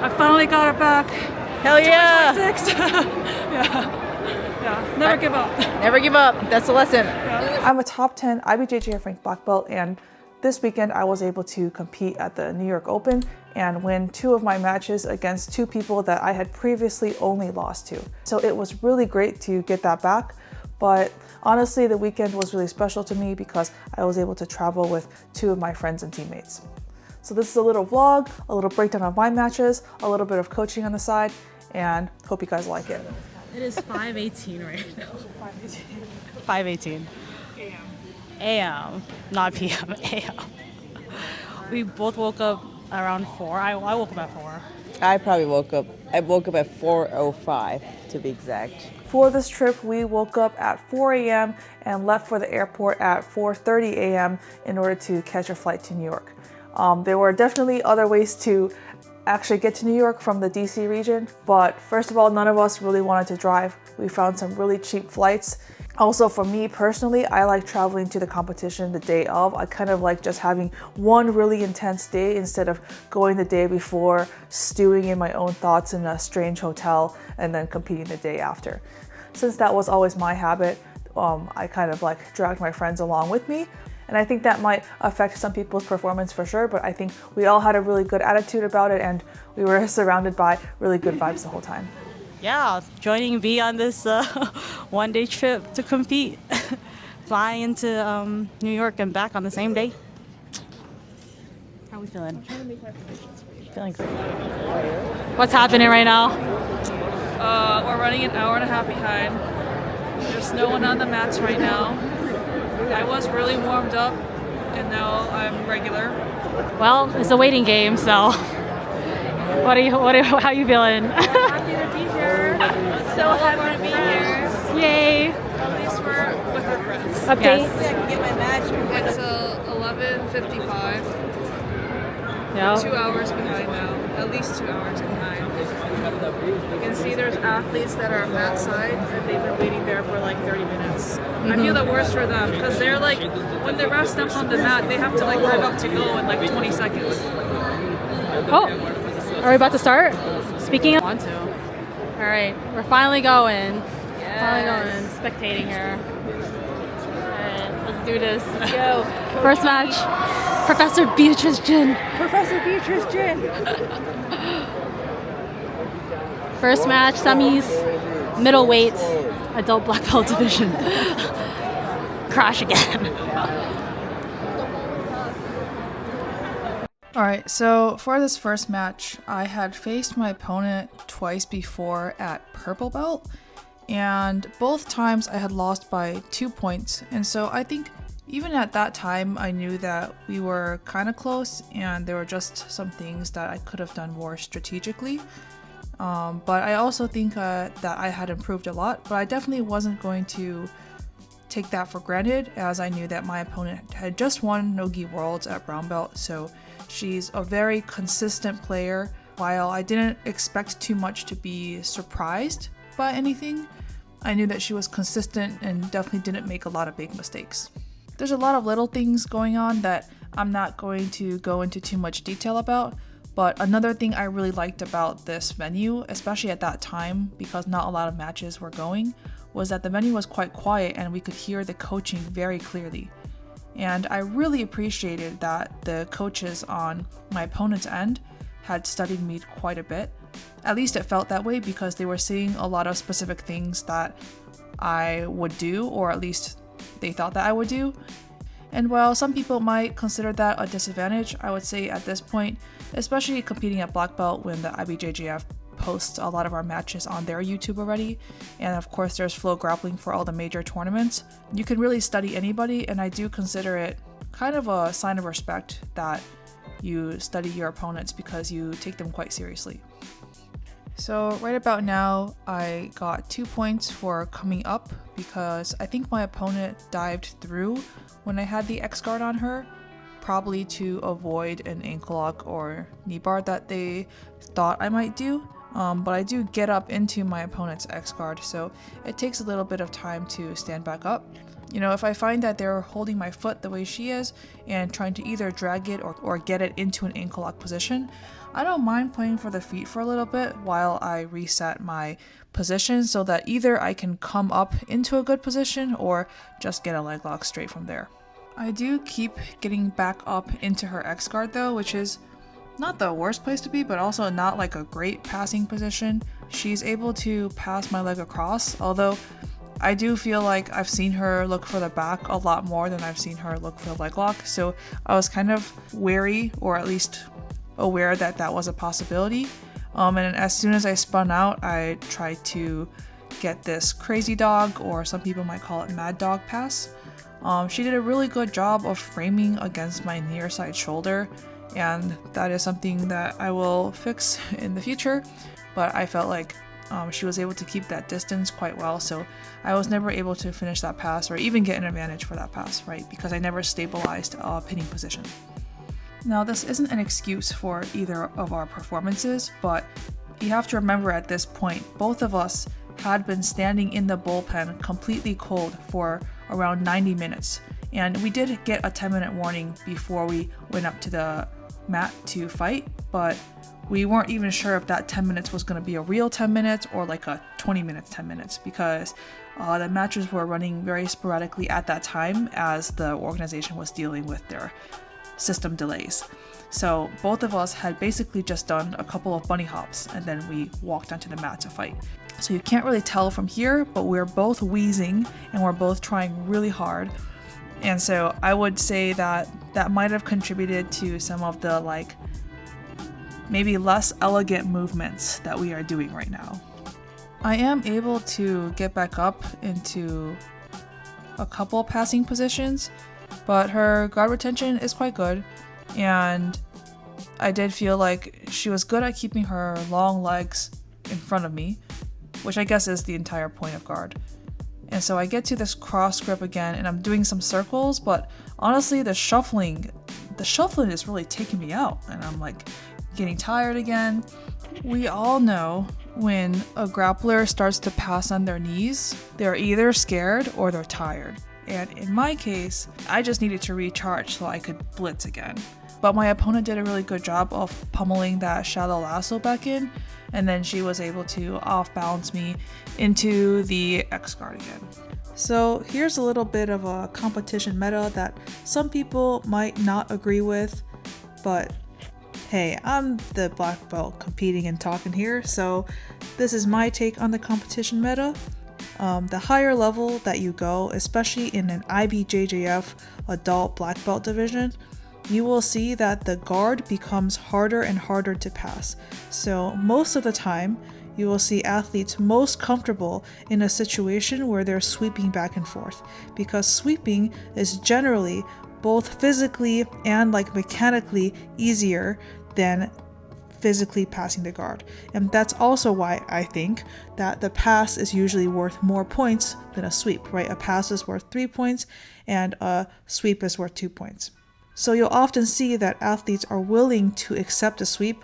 I finally got it back. Hell yeah! 2026. yeah. Never give up. Never give up. That's the lesson. Yeah. I'm a top 10 IBJJF ranked black belt, and this weekend I was able to compete at the New York Open and win 2 of my matches against 2 people that I had previously only lost to. So it was really great to get that back. But honestly, the weekend was really special to me because I was able to travel with 2 of my friends and teammates. So this is a little vlog, a little breakdown of my matches, a little bit of coaching on the side, and hope you guys like it. It is 5:18 right now. 5:18. AM, not PM, AM. We both woke up around 4. I woke up at 4. I woke up at 4:05 to be exact. For this trip, we woke up at 4 a.m. and left for the airport at 4:30 a.m. in order to catch a flight to New York. There were definitely other ways to actually get to New York from the DC region, but first of all, none of us really wanted to drive. We found some really cheap flights. Also, for me personally, I like traveling to the competition the day of. I kind of like just having one really intense day instead of going the day before, stewing in my own thoughts in a strange hotel, and then competing the day after. Since that was always my habit, I kind of like dragged my friends along with me. And I think that might affect some people's performance for sure, but I think we all had a really good attitude about it, and we were surrounded by really good vibes the whole time. Yeah, joining V on this one-day trip to compete. Flying into New York and back on the same day. How are we feeling? Feeling great. What's happening right now? We're running an hour and a half behind. There's no one on the mats right now. I was really warmed up, and now I'm regular. Well, it's a waiting game, so how are you feeling? Happy to be here. So happy to be here. Yay! At least we're with our friends. Update. It's 11:55. Yeah. 2 hours behind now. At least 2 hours behind. You can see there's athletes that are mat side, and they've been waiting there for like 30 minutes. I feel the worst for them because they're like, when the ref steps on the mat, they have to like rev up to go in like 20 seconds. Oh, are we about to start? Speaking of, want to. All right, we're finally going. Yes. Finally going. Spectating here. All right, let's do this. Let's go. First match, Professor Beatrice Jin. Professor Beatrice Jin. First match, semis, middleweight, adult black belt division. Crash again. Alright, so for this first match, I had faced my opponent twice before at purple belt, and both times I had lost by 2 points, and so I think even at that time I knew that we were kind of close and there were just some things that I could have done more strategically. But I also think that I had improved a lot, but I definitely wasn't going to take that for granted, as I knew that my opponent had just won Nogi Worlds at brown belt, so she's a very consistent player. While I didn't expect too much to be surprised by anything, I knew that she was consistent and definitely didn't make a lot of big mistakes. There's a lot of little things going on that I'm not going to go into too much detail about, but another thing I really liked about this venue, especially at that time because not a lot of matches were going, was that the venue was quite quiet and we could hear the coaching very clearly. And I really appreciated that the coaches on my opponent's end had studied me quite a bit. At least it felt that way because they were seeing a lot of specific things that I would do, or at least they thought that I would do. And while some people might consider that a disadvantage, I would say at this point, especially competing at black belt when the IBJJF posts a lot of our matches on their YouTube already, and of course there's Flow Grappling for all the major tournaments, you can really study anybody, and I do consider it kind of a sign of respect that you study your opponents because you take them quite seriously. So right about now, I got 2 points for coming up because I think my opponent dived through when I had the X guard on her, probably to avoid an ankle lock or knee bar that they thought I might do. But I do get up into my opponent's X guard, so it takes a little bit of time to stand back up. You know, if I find that they're holding my foot the way she is and trying to either drag it or get it into an ankle lock position, I don't mind playing for the feet for a little bit while I reset my position so that either I can come up into a good position or just get a leg lock straight from there. I do keep getting back up into her X guard though, which is not the worst place to be, but also not like a great passing position. She's able to pass my leg across, although I do feel like I've seen her look for the back a lot more than I've seen her look for the leg lock. So I was kind of wary, or at least aware that that was a possibility. And as soon as I spun out, I tried to get this crazy dog, or some people might call it mad dog pass. She did a really good job of framing against my near side shoulder, and that is something that I will fix in the future. But I felt like she was able to keep that distance quite well, so I was never able to finish that pass or even get an advantage for that pass, right? Because I never stabilized a pinning position. Now, this isn't an excuse for either of our performances, but you have to remember at this point, both of us had been standing in the bullpen completely cold for around 90 minutes. And we did get a 10-minute warning before we went up to the mat to fight, but we weren't even sure if that 10 minutes was going to be a real 10 minutes or like a 20 minutes, 10 minutes, because the matches were running very sporadically at that time as the organization was dealing with their system delays. So both of us had basically just done a couple of bunny hops and then we walked onto the mat to fight. So you can't really tell from here, but we're both wheezing and we're both trying really hard. And so I would say that that might have contributed to some of the like maybe less elegant movements that we are doing right now. I am able to get back up into a couple passing positions, but her guard retention is quite good, and I did feel like she was good at keeping her long legs in front of me, which I guess is the entire point of guard. And so I get to this cross grip again and I'm doing some circles, but honestly the shuffling is really taking me out and I'm like getting tired again. We all know when a grappler starts to pass on their knees, they're either scared or they're tired. And in my case, I just needed to recharge so I could blitz again. But my opponent did a really good job of pummeling that shallow lasso back in, and then she was able to off balance me into the X guard again. So here's a little bit of a competition meta that some people might not agree with, but hey, I'm the black belt competing and talking here, so this is my take on the competition meta. The higher level that you go, especially in an IBJJF adult black belt division, you will see that the guard becomes harder and harder to pass. So most of the time, you will see athletes most comfortable in a situation where they're sweeping back and forth, because sweeping is generally both physically and like mechanically easier than physically passing the guard. And that's also why I think that the pass is usually worth more points than a sweep, right? A pass is worth 3 points and a sweep is worth 2 points. So you'll often see that athletes are willing to accept a sweep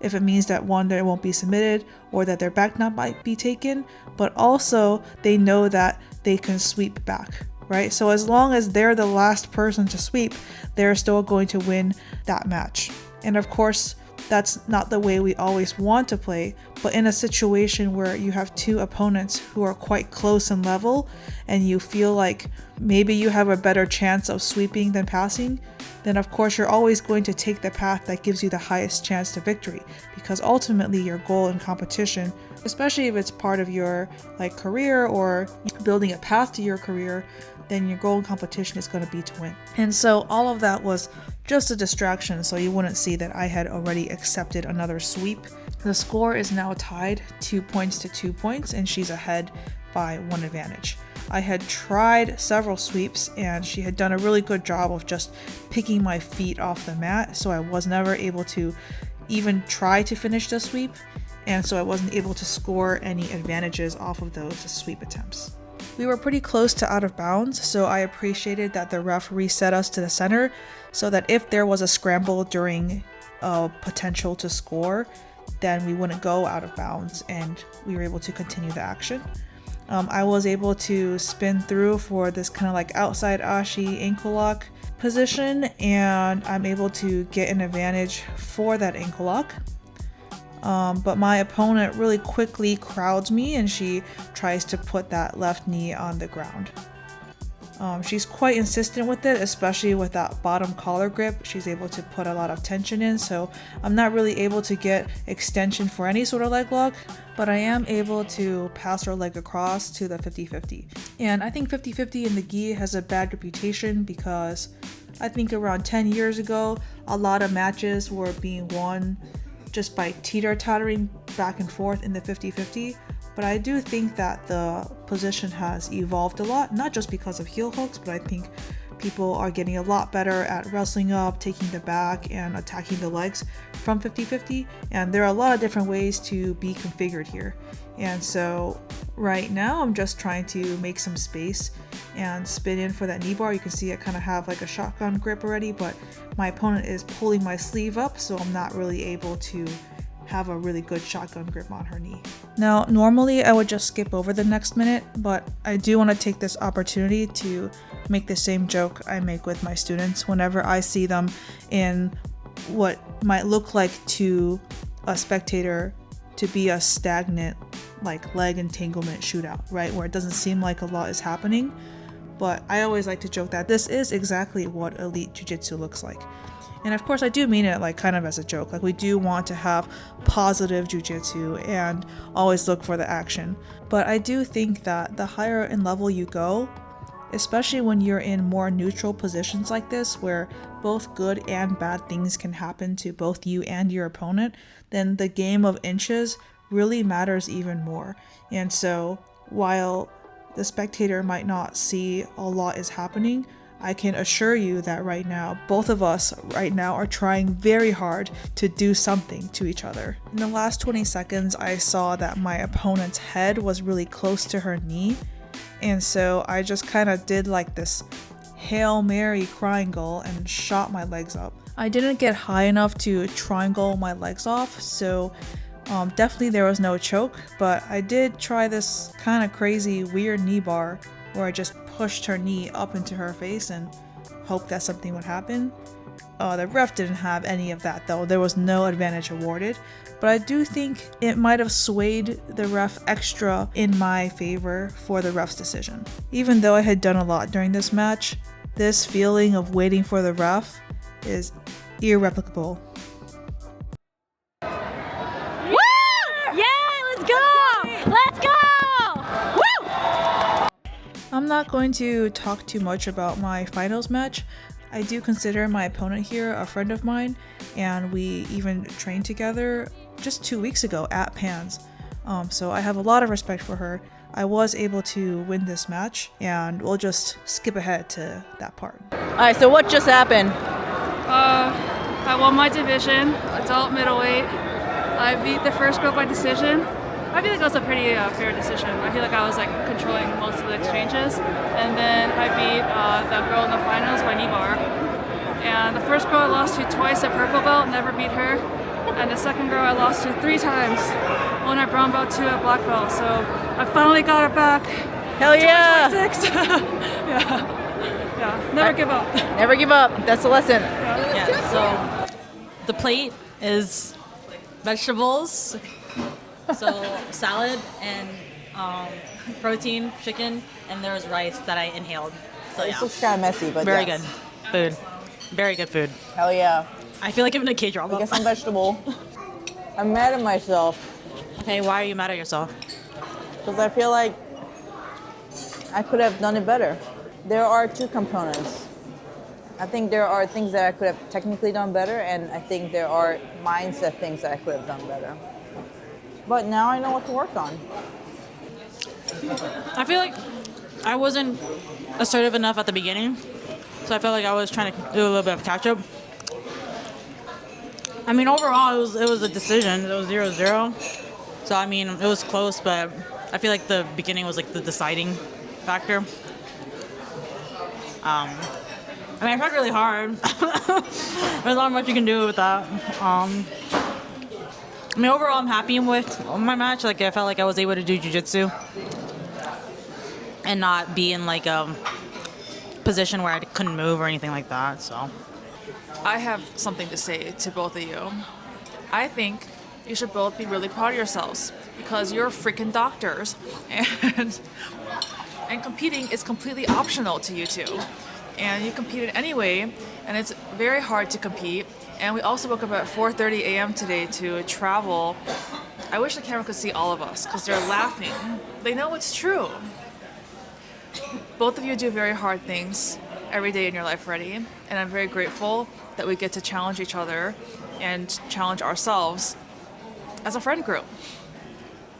if it means that one, they won't be submitted or that their back knot might be taken, but also they know that they can sweep back, right? So as long as they're the last person to sweep, they're still going to win that match. And of course, that's not the way we always want to play, but in a situation where you have two opponents who are quite close in level and you feel like maybe you have a better chance of sweeping than passing, then of course you're always going to take the path that gives you the highest chance to victory, because ultimately your goal in competition, especially if it's part of your like career or building a path to your career, then your goal in competition is going to be to win. And so all of that was just a distraction, so you wouldn't see that I had already accepted another sweep. The score is now tied 2 points to 2 points, and she's ahead by 1 advantage. I had tried several sweeps and she had done a really good job of just picking my feet off the mat, so I was never able to even try to finish the sweep, and so I wasn't able to score any advantages off of those sweep attempts. We were pretty close to out of bounds, so I appreciated that the ref reset us to the center so that if there was a scramble during a potential to score, then we wouldn't go out of bounds and we were able to continue the action. I was able to spin through for this kind of like outside ashi ankle lock position, and I'm able to get an advantage for that ankle lock. But my opponent really quickly crowds me, and she tries to put that left knee on the ground. She's quite insistent with it, especially with that bottom collar grip. She's able to put a lot of tension in, so I'm not really able to get extension for any sort of leg lock, but I am able to pass her leg across to the 50-50. And I think 50-50 in the gi has a bad reputation because I think around 10 years ago, a lot of matches were being won just by teeter-tottering back and forth in the 50-50. But I do think that the position has evolved a lot, not just because of heel hooks, but I think people are getting a lot better at wrestling up, taking the back, and attacking the legs from 50-50. And there are a lot of different ways to be configured here. And so right now I'm just trying to make some space and spin in for that knee bar. You can see I kind of have like a shotgun grip already, but my opponent is pulling my sleeve up, so I'm not really able to have a really good shotgun grip on her knee. Now, normally I would just skip over the next minute, but I do want to take this opportunity to make the same joke I make with my students whenever I see them in what might look like to a spectator to be a stagnant like leg entanglement shootout, right? Where it doesn't seem like a lot is happening. But I always like to joke that this is exactly what elite jiu-jitsu looks like. And of course I do mean it like kind of as a joke. Like we do want to have positive jiu-jitsu and always look for the action. But I do think that the higher in level you go, especially when you're in more neutral positions like this where both good and bad things can happen to both you and your opponent, then the game of inches really matters even more. And so while the spectator might not see a lot is happening, I can assure you that right now, both of us right now are trying very hard to do something to each other. In the last 20 seconds, I saw that my opponent's head was really close to her knee. And so I just kind of did like this Hail Mary triangle and shot my legs up. I didn't get high enough to triangle my legs off, so definitely there was no choke, but I did try this kind of crazy weird knee bar where I just pushed her knee up into her face and hoped that something would happen. The ref didn't have any of that though. There was no advantage awarded, but I do think it might have swayed the ref extra in my favor for the ref's decision. Even though I had done a lot during this match, this feeling of waiting for the ref is irreplicable. Woo! Yeah, let's go! Let's go! I'm not going to talk too much about my finals match. I do consider my opponent here a friend of mine, and we even trained together just 2 weeks ago at Pans. So I have a lot of respect for her. I was able to win this match, and we'll just skip ahead to that part. Alright, so what just happened? I won my division, adult middleweight. I beat the first girl by decision. I feel like that was a pretty fair decision. I feel like I was like controlling most of the exchanges, and then I beat the girl in the finals by knee bar. And the first girl I lost to twice at purple belt, never beat her. And the second girl I lost to 3 times, won at brown belt, 2 at black belt. So I finally got it back. Hell yeah! 26. yeah. Never give up. Never give up. That's the lesson. Yeah, so the plate is vegetables, so salad and protein, chicken, and there was rice that I inhaled. So This yeah, looks kind of messy, but very yes. good food. Very good food. Hell yeah. I feel like I'm in a K-drama. Get some vegetable. I'm mad at myself Okay, why are you mad at yourself? because I feel like I could have done it better. There are 2 components. I think there are things that I could have technically done better, and I think there are mindset things that I could have done better. But now I know what to work on. I feel like I wasn't assertive enough at the beginning, so I felt like I was trying to do a little bit of catch-up. I mean, overall, it was a decision. It was 0-0. So, I mean, it was close, but I feel like the beginning was like the deciding factor. I mean, I tried really hard. There's not much you can do with that. I mean, overall, I'm happy with my match. Like, I felt like I was able to do jiu-jitsu. and not be in like a position where I couldn't move or anything like that. So I have something to say to both of you. I think you should both be really proud of yourselves because you're freaking doctors, and competing is completely optional to you two. And you competed anyway, and it's very hard to compete. And we also woke up at 4:30 a.m. today to travel. I wish the camera could see all of us because they're laughing. They know it's true. Both of you do very hard things every day in your life already, and I'm very grateful that we get to challenge each other and challenge ourselves as a friend group.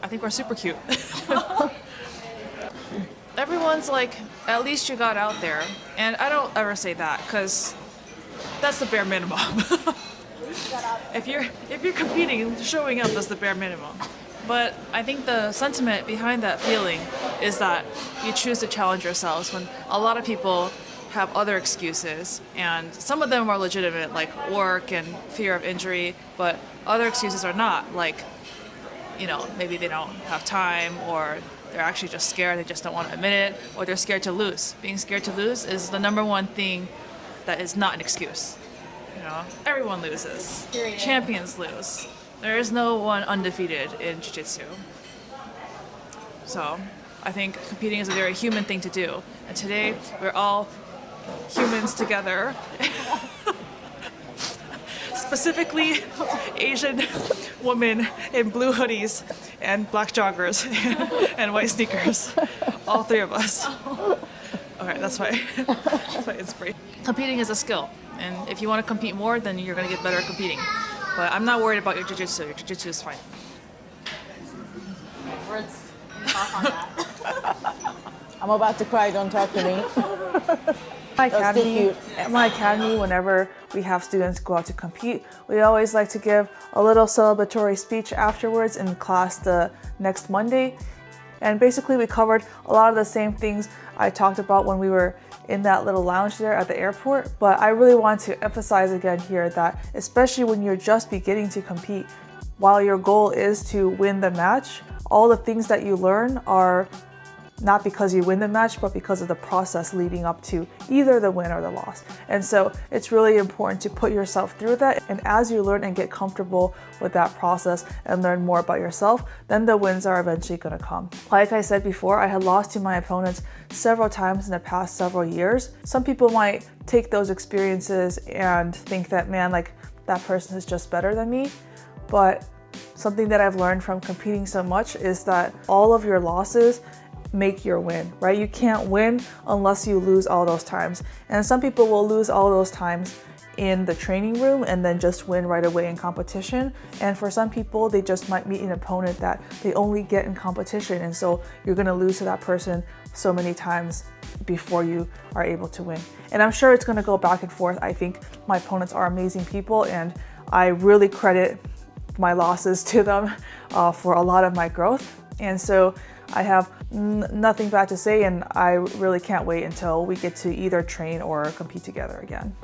I think we're super cute. Everyone's like, at least you got out there. And I don't ever say that because that's the bare minimum. If you're competing, showing up is the bare minimum. But I think the sentiment behind that feeling is that you choose to challenge yourselves when a lot of people have other excuses, and some of them are legitimate, like work and fear of injury, but other excuses are not, like, you know, maybe they don't have time, or they're actually just scared, they just don't want to admit it, or they're scared to lose. Being scared to lose is the number one thing that is not an excuse. You know, everyone loses. Period. Champions lose. There is no one undefeated in jiu-jitsu. So I think competing is a very human thing to do. And today we're all humans together. Specifically Asian women in blue hoodies and black joggers and white sneakers. All three of us. Okay, that's my inspiration. Competing is a skill. And if you want to compete more, then you're going to get better at competing. But I'm not worried about your jiu-jitsu. Your jiu-jitsu is fine. Words on that. I'm about to cry, don't talk to me. At my academy, whenever we have students go out to compete, we always like to give a little celebratory speech afterwards in class the next Monday. And basically we covered a lot of the same things I talked about when we were in that little lounge there at the airport. But I really want to emphasize again here that especially when you're just beginning to compete, while your goal is to win the match, all the things that you learn are not because you win the match, but because of the process leading up to either the win or the loss. And so it's really important to put yourself through that. And as you learn and get comfortable with that process and learn more about yourself, then the wins are eventually going to come. Like I said before, I had lost to my opponents several times in the past several years. Some people might take those experiences and think that, man, like that person is just better than me. But something that I've learned from competing so much is that all of your losses make your win, right? You can't win unless you lose all those times. And some people will lose all those times in the training room and then just win right away in competition. And for some people, they just might meet an opponent that they only get in competition. And so you're gonna lose to that person so many times before you are able to win. And I'm sure it's gonna go back and forth. I think my opponents are amazing people, and I really credit my losses to them for a lot of my growth. And so I have nothing bad to say, and I really can't wait until we get to either train or compete together again.